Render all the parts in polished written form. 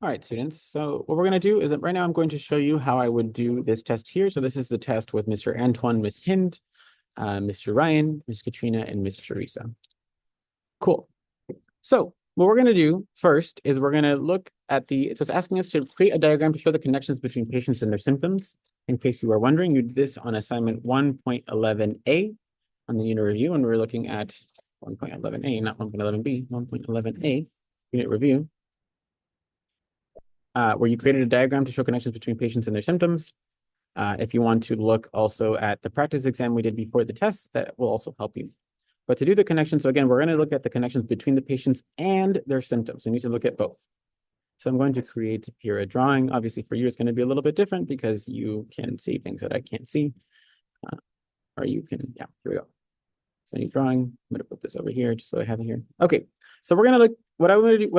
All right, students. So what we're going to do is that right now I'm going to show you how I would do this test here. So this is the test with Mr. Antoine, Miss Hind, Mr. Ryan, Miss Katrina, and Miss Teresa. Cool. So what we're going to do first is we're going to look at so it's asking us to create a diagram to show the connections between patients and their symptoms. In case you are wondering, you did this on assignment 1.11a on the unit review, and we're looking at 1.11a, not 1.11b, 1.11a unit review. Where you created a diagram to show connections between patients and their symptoms. If you want to look also at the practice exam we did before the test, that will also help you. But to do the connection, so again, we're going to look at the connections between the patients and their symptoms. You need to look at both. So I'm going to create here a drawing. Obviously, for you, it's going to be a little bit different because you can see things that I can't see. Or you can, yeah, here we go. So new drawing. I'm going to put this over here just so I have it here. Okay, so we're going to look, what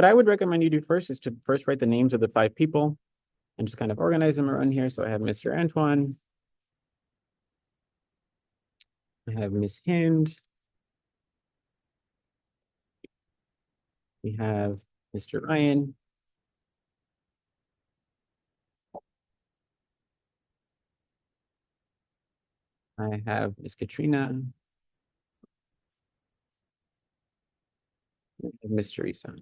I would recommend you do first is to first write the names of the 5 people and just kind of organize them around here. So I have Mr. Antoine. I have Miss Hind. We have Mr. Ryan. I have Miss Katrina. And Miss Teresa.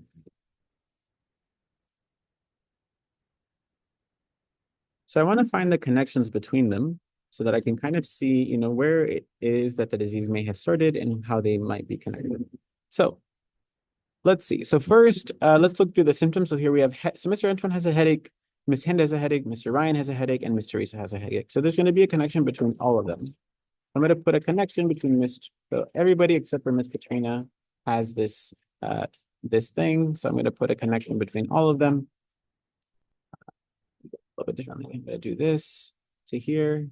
So I want to find the connections between them so that I can kind of see, where it is that the disease may have started and how they might be connected. So let's see. So first, let's look through the symptoms. So here we have, so Mr. Antoine has a headache, Miss Hind has a headache, Mr. Ryan has a headache, and Miss Teresa has a headache. So there's going to be a connection between all of them. I'm going to put a connection between so everybody except for Miss Katrina has this thing. So I'm going to put a connection between all of them. A little bit differently. I'm going to do this to here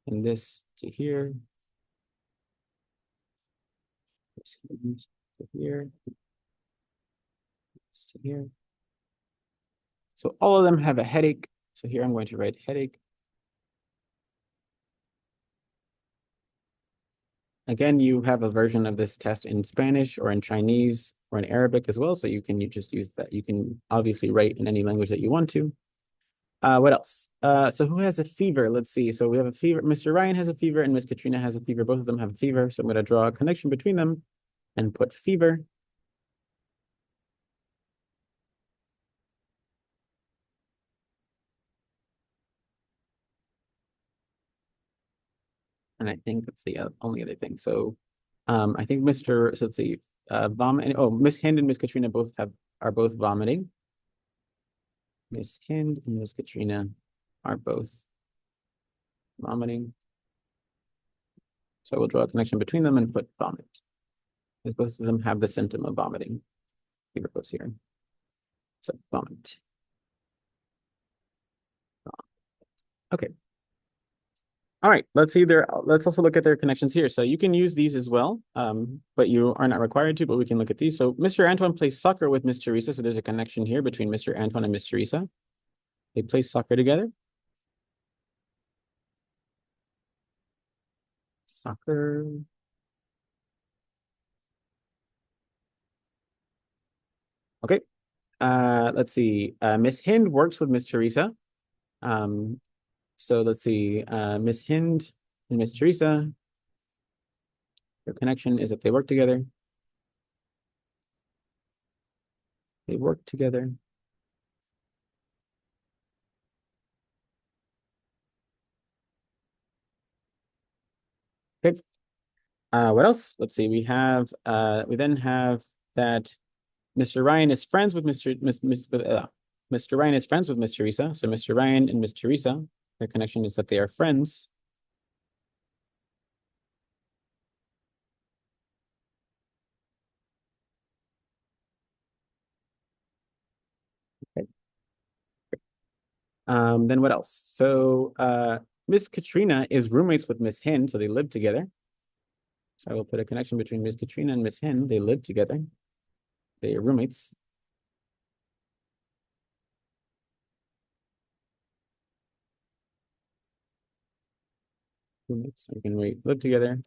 and this to here. This to here. This to here. So all of them have a headache. So here I'm going to write headache. Again, you have a version of this test in Spanish or in Chinese or in Arabic as well. So you just use that. You can obviously write in any language that you want to. What else? So who has a fever? Let's see. So we have a fever. Mr. Ryan has a fever and Miss Katrina has a fever. Both of them have a fever. So I'm going to draw a connection between them and put fever. And I think that's the only other thing. So I think so let's see, vomiting. Oh, Miss Hind and Miss Katrina are both vomiting. Miss Hind and Miss Katrina are both vomiting. So we'll draw a connection between them and put vomit. Because both of them have the symptom of vomiting. Fever goes here. So vomit. Okay. All right, let's also look at their connections here. So you can use these as well, but you are not required to, but we can look at these. So Mr. Antoine plays soccer with Miss Teresa. So there's a connection here between Mr. Antoine and Miss Teresa. They play soccer together. Soccer. Okay. Let's see. Miss Hind works with Miss Teresa. So let's see. Miss Hind and Miss Teresa, their connection is that they work together. They work together. Okay. What else? Let's see. We then have that Mr. Ryan is friends with Mr. Ryan is friends with Miss Teresa. So Mr. Ryan and Miss Teresa, their connection is that they are friends. Okay. Then what else? So Miss Katrina is roommates with Miss Hind, so they live together. So I will put a connection between Miss Katrina and Miss Hind. They live together. They are roommates. Roommates. We can live together.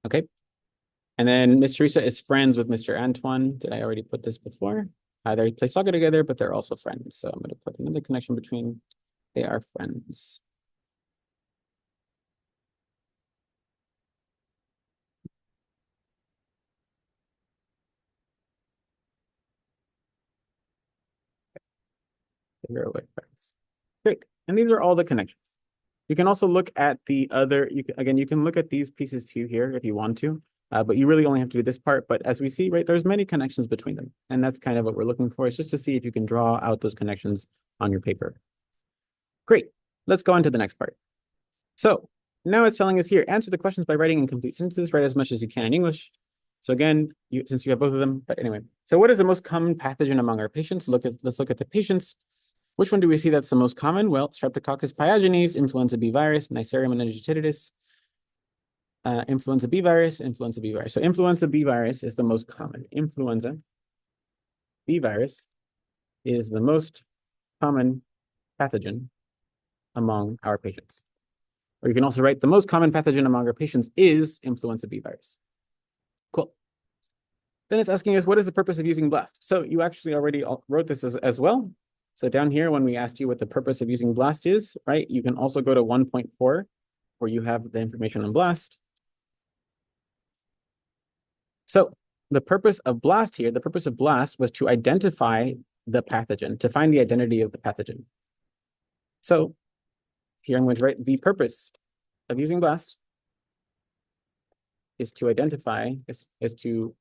Okay. And then Miss Teresa is friends with Mr. Antoine. Did I already put this before? They play soccer together, but they're also friends. So I'm going to put another connection between they are friends. They're like friends. Great. And these are all the connections. You can also look at the other, you can look at these pieces too here if you want to, but you really only have to do this part. But as we see, right, there's many connections between them. And that's kind of what we're looking for, is just to see if you can draw out those connections on your paper. Great. Let's go on to the next part. So now it's telling us here, answer the questions by writing in complete sentences, write as much as you can in English. So again, since you have both of them, but anyway. So what is the most common pathogen among our patients? Let's look at the patients. Which one do we see that's the most common? Well, Streptococcus pyogenes, influenza B virus, Neisseria meningitidis, influenza B virus, influenza B virus. So influenza B virus is the most common. Influenza B virus is the most common pathogen among our patients. Or you can also write the most common pathogen among our patients is influenza B virus. Cool. Then it's asking us, what is the purpose of using BLAST? So you actually already wrote this as well. So down here, when we asked you what the purpose of using BLAST is, right, you can also go to 1.4, where you have the information on BLAST. So the purpose of BLAST here, the purpose of BLAST was to identify the pathogen, to find the identity of the pathogen. So here I'm going to write the purpose of using BLAST is to identify, is to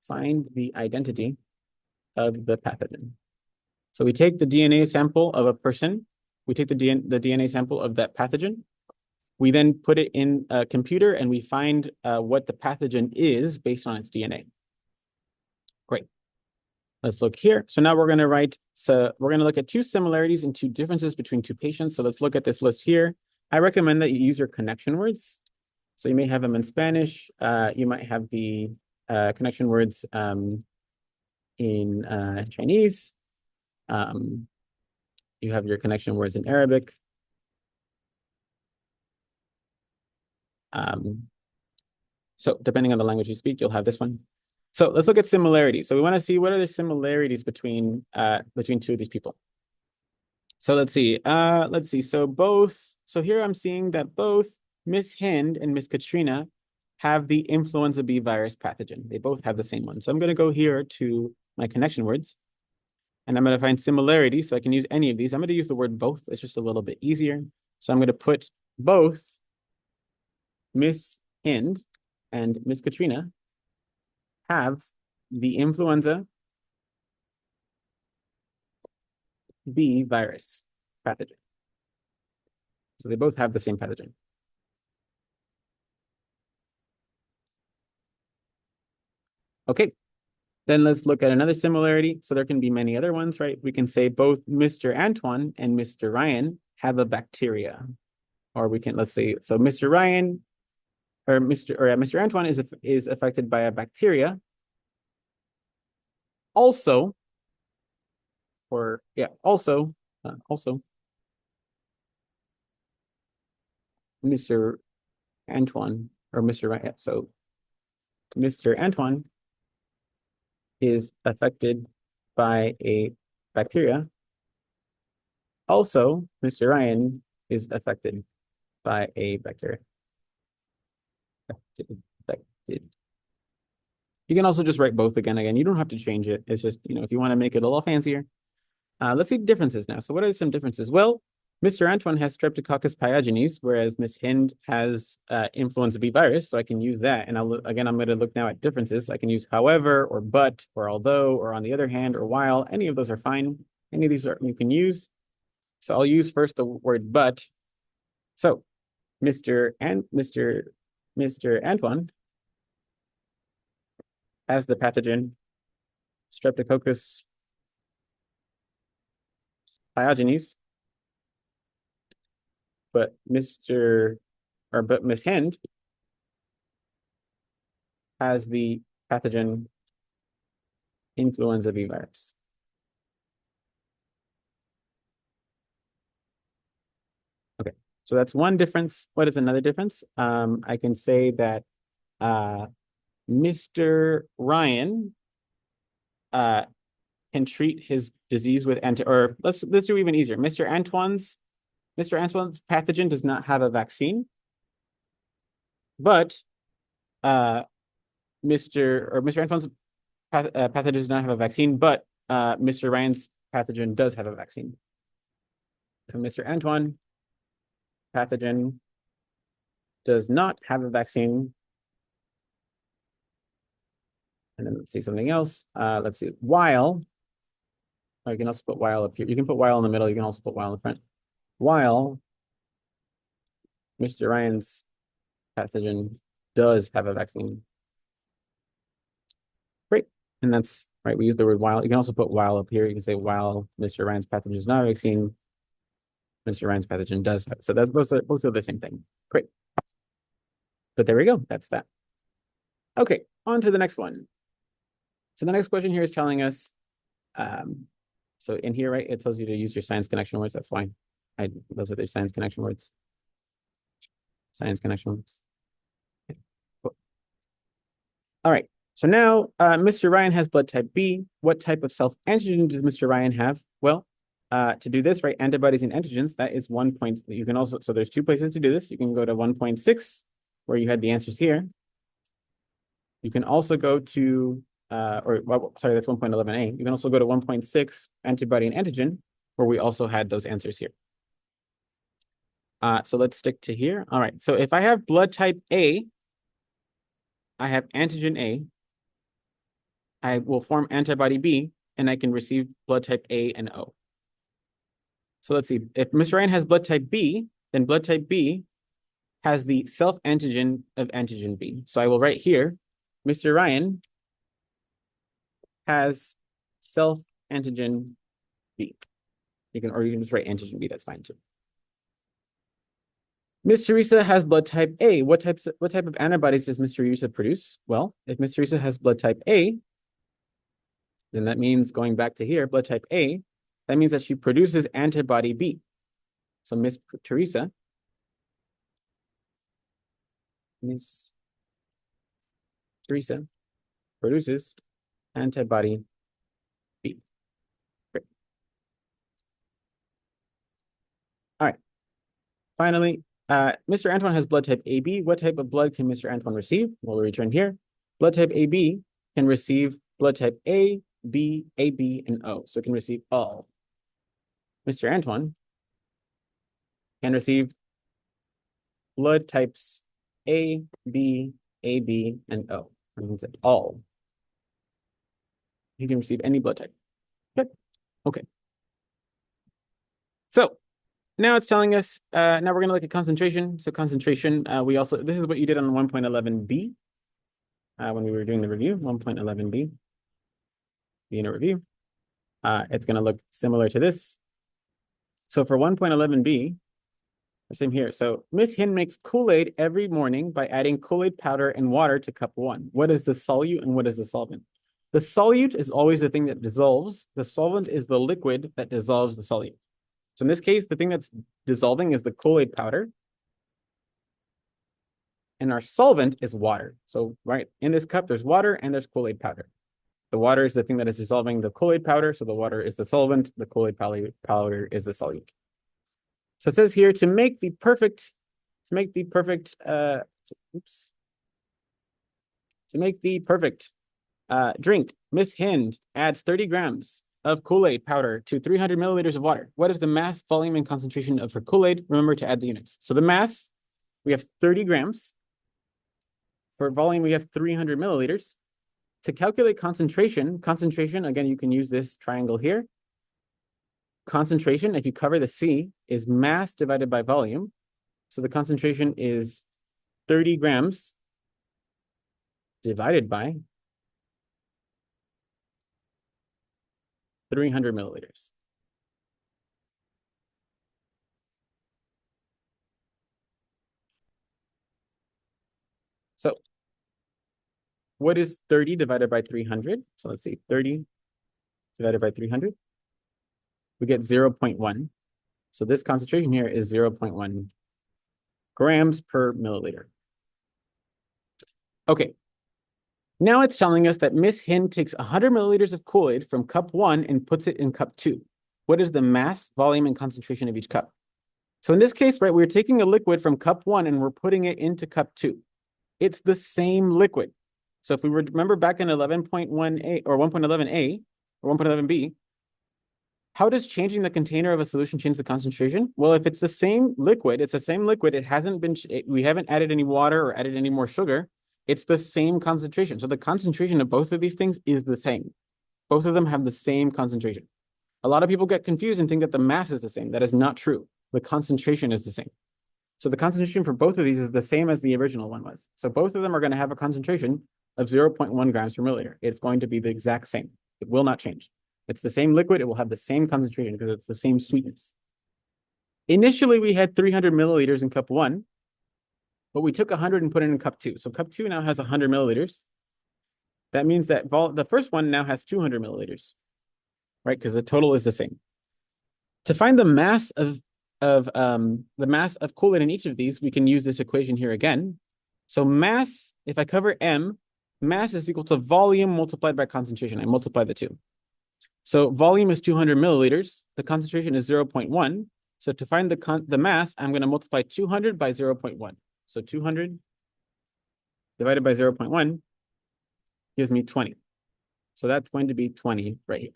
find the identity of the pathogen. So we take the DNA sample of a person, we take the DNA sample of that pathogen, we then put it in a computer and we find what the pathogen is based on its DNA. Great. Let's look here. So now we're going to look at two similarities and two differences between two patients. So let's look at this list here. I recommend that you use your connection words. So you may have them in Spanish. You might have the connection words in Chinese. You have your connection words in Arabic. So depending on the language you speak, you'll have this one. So let's look at similarities. So we want to see what are the similarities between two of these people. So let's see. So here I'm seeing that both Miss Hind and Miss Katrina have the influenza B virus pathogen. They both have the same one. So I'm going to go here to my connection words, and I'm going to find similarities. So I can use any of these. I'm going to use the word both. It's just a little bit easier. So I'm going to put both Miss Hind and Miss Katrina have the influenza B virus pathogen. So they both have the same pathogen. Okay, then let's look at another similarity. So there can be many other ones, right? We can say both Mr. Antoine and Mr. Ryan have a bacteria. Or we can, let's say, so Mr. Ryan or Mr. Antoine is affected by a bacteria. Also, also Mr. Antoine or Mr. Ryan. So Mr. Antoine is affected by a bacteria. Also, Mr. Ryan is affected by a bacteria. Affected. You can also just write both again. You don't have to change it. It's just, if you want to make it a little fancier. Let's see differences now. So what are some differences? Well, Mr. Antoine has Streptococcus pyogenes, whereas Miss Hind has influenza B virus. So I can use that. And I'm going to look now at differences. I can use however, or but, or although, or on the other hand, or while. Any of those are fine. Any of these you can use. So I'll use first the word but. So Mr. Antoine has the pathogen Streptococcus pyogenes, but Miss Hind has the pathogen influenza B virus. Okay, so that's one difference. What is another difference? I can say that Mr. Ryan can treat his disease with or let's do even easier. Mr. Antoine's pathogen does not have a vaccine, but Mr. Antoine's pathogen does not have a vaccine, but Mr. Ryan's pathogen does have a vaccine. So Mr. Antoine pathogen does not have a vaccine. And then let's see something else. Let's see. While, you can also put while up here. You can put while in the middle. You can also put while in the front. While Mr. Ryan's pathogen does have a vaccine. Great. And that's right. We use the word while. You can also put while up here. You can say while Mr. Ryan's pathogen is not a vaccine, Mr. Ryan's pathogen does have. So that's both of the same thing. Great. But there we go. That's that. Okay, on to the next one. So the next question here is telling us, so in here, right, it tells you to use your science connection words. That's why those are the science connection words. Science connection words. Okay, cool. All right. So now Mr. Ryan has blood type B. What type of self-antigen does Mr. Ryan have? Well, to do this, right, antibodies and antigens, that is 1 point. You can also, so there's 2 places to do this. You can go to 1.6, where you had the answers here. You can also go to, sorry, that's 1.11a. You can also go to 1.6, antibody and antigen, where we also had those answers here. So let's stick to here. All right, so if I have blood type A, I have antigen A, I will form antibody B, and I can receive blood type A and O. So let's see, if Mr. Ryan has blood type B, then blood type B has the self-antigen of antigen B. So I will write here, Mr. Ryan has self-antigen B. You can just write antigen B, that's fine too. Miss Teresa has blood type A. What type of antibodies does Miss Teresa produce? Well, if Miss Teresa has blood type A, then that means going back to here, blood type A, that means that she produces antibody B. So Miss Teresa produces antibody B. Great. All right. Finally, Mr. Antoine has blood type AB. What type of blood can Mr. Antoine receive? We'll return here. Blood type AB can receive blood type A, B, AB, and O. So it can receive all. Mr. Antoine can receive blood types A, B, AB, and O. That means all. He can receive any blood type. Good. Okay. So now it's telling us, now we're going to look at concentration. So concentration, this is what you did on 1.11b when we were doing the review, 1.11b, the unit review. It's going to look similar to this. So for 1.11b, same here. So Miss Hin makes Kool-Aid every morning by adding Kool-Aid powder and water to cup 1. What is the solute and what is the solvent? The solute is always the thing that dissolves. The solvent is the liquid that dissolves the solute. So in this case, the thing that's dissolving is the Kool-Aid powder. And our solvent is water. So right in this cup, there's water and there's Kool-Aid powder. The water is the thing that is dissolving the Kool-Aid powder. So the water is the solvent. The Kool-Aid powder is the solute. So it says here to make the perfect drink, Miss Hind adds 30 grams of Kool-Aid powder to 300 milliliters of water. What is the mass, volume, and concentration of her Kool-Aid? Remember to add the units. So the mass, we have 30 grams. For volume, we have 300 milliliters. To calculate concentration, again, you can use this triangle here. Concentration, if you cover the C, is mass divided by volume. So the concentration is 30 grams divided by 300 milliliters. So what is 30 divided by 300? So let's see, 30 divided by 300. We get 0.1. So this concentration here is 0.1 grams per milliliter. Okay. Now it's telling us that Miss Hin takes 100 milliliters of Kool-Aid from cup 1 and puts it in cup 2. What is the mass, volume, and concentration of each cup? So in this case, right, we're taking a liquid from cup 1 and we're putting it into cup 2. It's the same liquid. So if we remember back in 11.1a or 1.11a or 1.11b, how does changing the container of a solution change the concentration? Well, if it's the same liquid, it's the same liquid. It hasn't been, we haven't added any water or added any more sugar. It's the same concentration. So the concentration of both of these things is the same. Both of them have the same concentration. A lot of people get confused and think that the mass is the same. That is not true. The concentration is the same. So the concentration for both of these is the same as the original one was. So both of them are going to have a concentration of 0.1 grams per milliliter. It's going to be the exact same. It will not change. It's the same liquid. It will have the same concentration because it's the same sweetness. Initially, we had 300 milliliters in cup 1, but we took 100 and put it in cup 2. So cup 2 now has 100 milliliters. That means that the first one now has 200 milliliters, right? Because the total is the same. To find the mass of Kool-Aid in each of these, we can use this equation here again. So mass, if I cover M, mass is equal to volume multiplied by concentration. I multiply the two. So volume is 200 milliliters. The concentration is 0.1. So to find the mass, I'm going to multiply 200 by 0.1. So 200 divided by 0.1 gives me 20. So that's going to be 20 right here.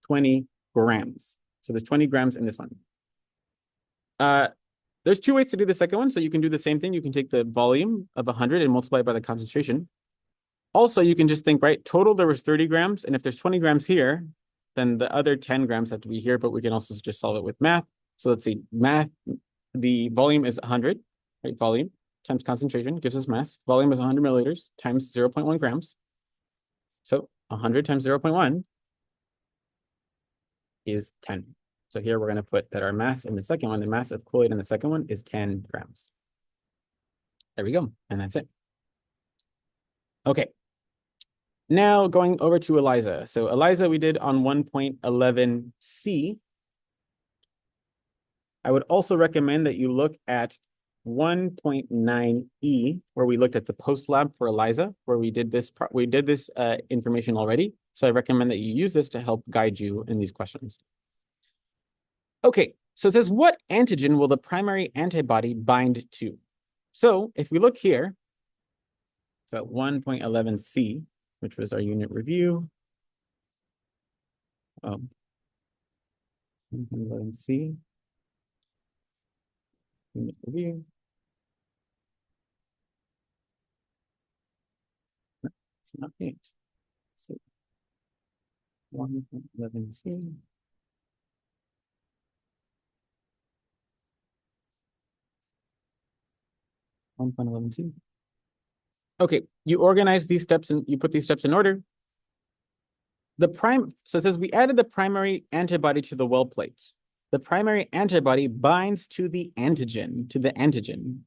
20 grams. So there's 20 grams in this one. There's two ways to do the second one. So you can do the same thing. You can take the volume of 100 and multiply it by the concentration. Also, you can just think, right, total there was 30 grams. And if there's 20 grams here, then the other 10 grams have to be here. But we can also just solve it with math. So let's see, math, the volume is 100, right? Volume times concentration gives us mass. Volume is 100 milliliters times 0.1 grams. So 100 times 0.1 is 10. So here we're going to put that our mass in the second one, the mass of Kool-Aid in the second one is 10 grams. There we go. And that's it. Okay. Now going over to ELISA. So ELISA we did on 1.11c. I would also recommend that you look at 1.9e, where we looked at the post lab for ELISA, where we did this information already. So I recommend that you use this to help guide you in these questions. Okay, so it says, what antigen will the primary antibody bind to? So if we look here, so at 1.11c, which was our unit review. 1.11c. Unit review. No, it's not it. So 1.11c. Okay, you organize these steps and you put these steps in order. So it says we added the primary antibody to the well plate. The primary antibody binds to the antigen,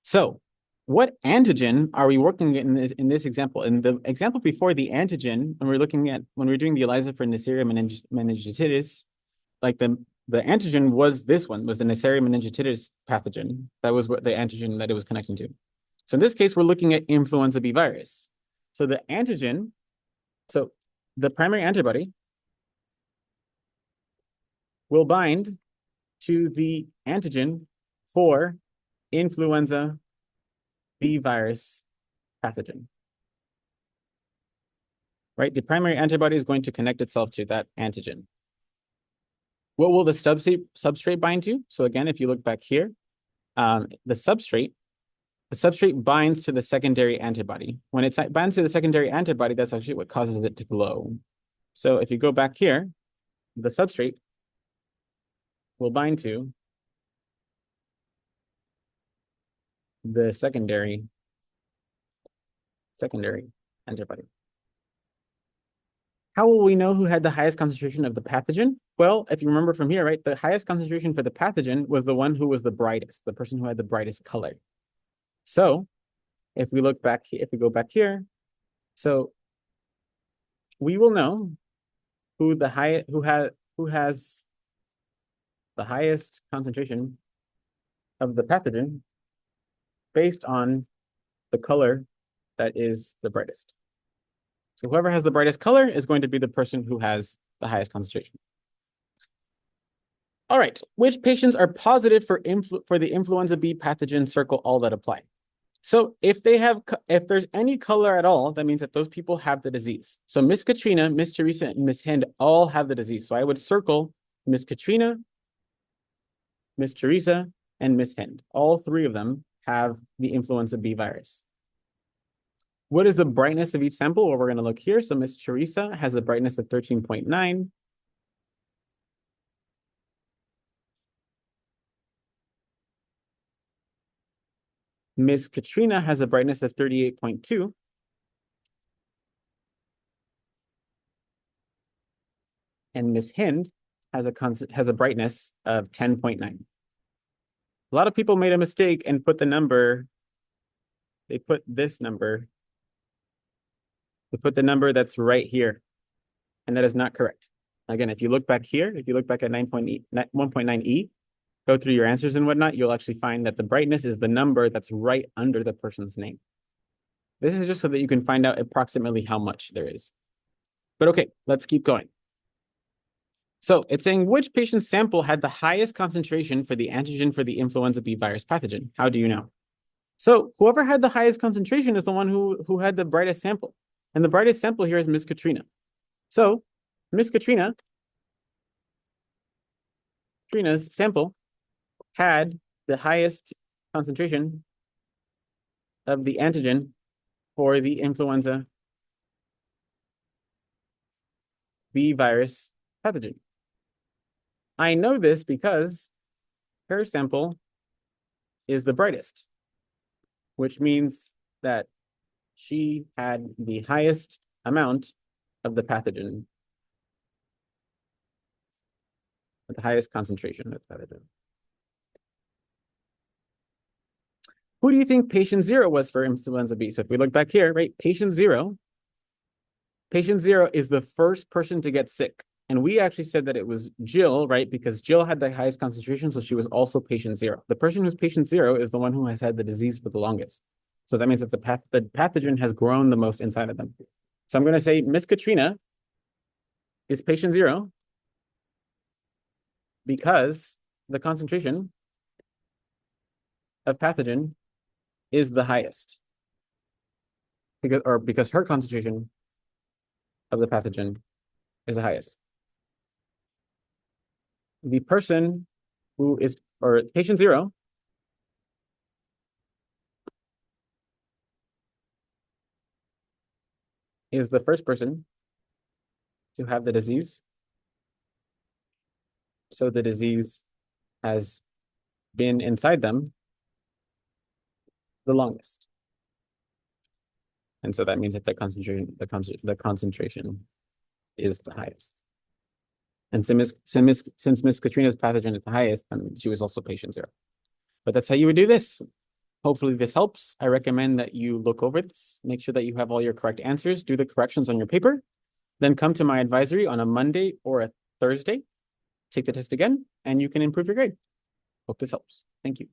So what antigen are we working in this example? In the example before, the antigen, when we're doing the ELISA for Neisseria meningitidis, like the antigen was this one, was the Neisseria meningitidis pathogen. That was what the antigen that it was connecting to. So in this case, we're looking at influenza B virus. So the antigen, so the primary antibody will bind to the antigen for influenza B virus pathogen. Right? The primary antibody is going to connect itself to that antigen. What will the substrate bind to? So again, if you look back here, the substrate binds to the secondary antibody. When it binds to the secondary antibody, that's actually what causes it to glow. So if you go back here, the substrate will bind to the secondary antibody. How will we know who had the highest concentration of the pathogen? Well, if you remember from here, right, the highest concentration for the pathogen was the one who was the brightest, the person who had the brightest color. So if we look back, if we go back here, so we will know who has the highest concentration of the pathogen based on the color that is the brightest. So whoever has the brightest color is going to be the person who has the highest concentration. All right, which patients are positive for the influenza B pathogen? Circle all that apply. So if there's any color at all, that means that those people have the disease. So Miss Katrina, Miss Teresa, and Miss Hind all have the disease. So I would circle Miss Katrina, Miss Teresa, and Miss Hind. All three of them have the influenza B virus. What is the brightness of each sample? Well, we're going to look here. So Miss Teresa has a brightness of 13.9. Miss Katrina has a brightness of 38.2. And Miss Hind has a brightness of 10.9. A lot of people made a mistake and put the number, they put this number, they put the number that's right here, and that is not correct. Again, if you look back here, if you look back at 1.9e, go through your answers and whatnot, you'll actually find that the brightness is the number that's right under the person's name. This is just so that you can find out approximately how much there is. But okay, let's keep going. So it's saying which patient sample had the highest concentration for the antigen for the influenza B virus pathogen? How do you know? So whoever had the highest concentration is the one who had the brightest sample. And the brightest sample here is Miss Katrina. So Miss Katrina's sample had the highest concentration of the antigen for the influenza B virus pathogen. I know this because her sample is the brightest, which means that she had the highest amount of the pathogen, the highest concentration of the pathogen. Who do you think patient 0 was for influenza B? So if we look back here, right, patient 0 is the first person to get sick. And we actually said that it was Jill, right? Because Jill had the highest concentration, so she was also patient 0. The person who's patient 0 is the one who has had the disease for the longest. So that means that the pathogen has grown the most inside of them. So I'm going to say Miss Katrina is patient 0 because the concentration of pathogen is the highest. Because her concentration of the pathogen is the highest. The person who is, or patient 0, is the first person to have the disease. So the disease has been inside them the longest. And so that means that the concentration is the highest. And since Miss Katrina's pathogen is the highest, then she was also patient 0. But that's how you would do this. Hopefully this helps. I recommend that you look over this, make sure that you have all your correct answers, do the corrections on your paper, then come to my advisory on a Monday or a Thursday, take the test again, and you can improve your grade. Hope this helps. Thank you.